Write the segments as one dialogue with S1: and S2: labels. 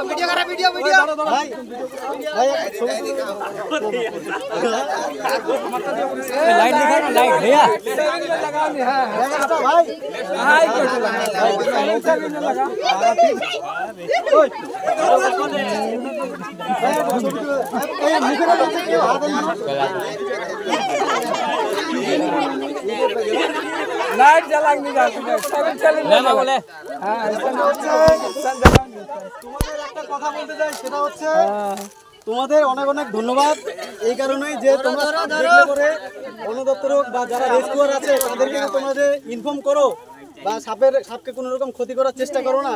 S1: video करा video video भाई भाई
S2: लाइट दिखा ना लाइट भैया
S1: लगाओ हां भाई हां लगा ओए लाइट जला नहीं जाती सब चले
S2: না বলে
S1: হ্যাঁ তোমাদের একটা কথা বলতে চাই সেটা হচ্ছে তোমাদের অনেক অনেক ধন্যবাদ এই কারণেই যে তোমরা দেখলে পরে বন দপ্তর বা যারা রেস্কিউয়ার আছে তাদেরকে তোমরা যে ইনফর্ম করো বা সাপকে কোনো রকম ক্ষতি করার চেষ্টা করো না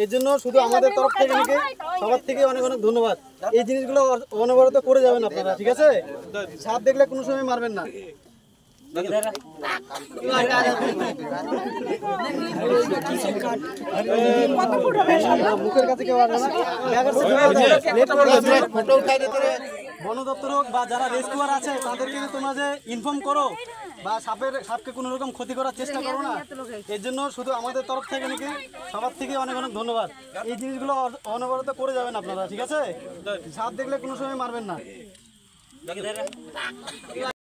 S1: এর জন্য শুধু আমাদের তরফ থেকে নাকি সবার থেকে অনেক অনেক ধন্যবাদ এই জিনিসগুলো অনবরত করে যাবেন আপনারা ঠিক আছে সাপ দেখলে কোনো সময় মারবেন না মুখের কাছে কেউ আসবে না বন দপ্তর বা যারা রেস্কিউয়ার আছে তাদেরকে তোমরা যে ইনফর্ম করো বা সাপকে কোনো রকম ক্ষতি করার চেষ্টা করো না এর জন্য শুধু আমাদের তরফ থেকে নাকি সবার থেকে অনেক অনেক ধন্যবাদ এই জিনিসগুলো অনবরত করে যাবেন আপনারা ঠিক আছে সাপ দেখলে কোনো সময় মারবেন না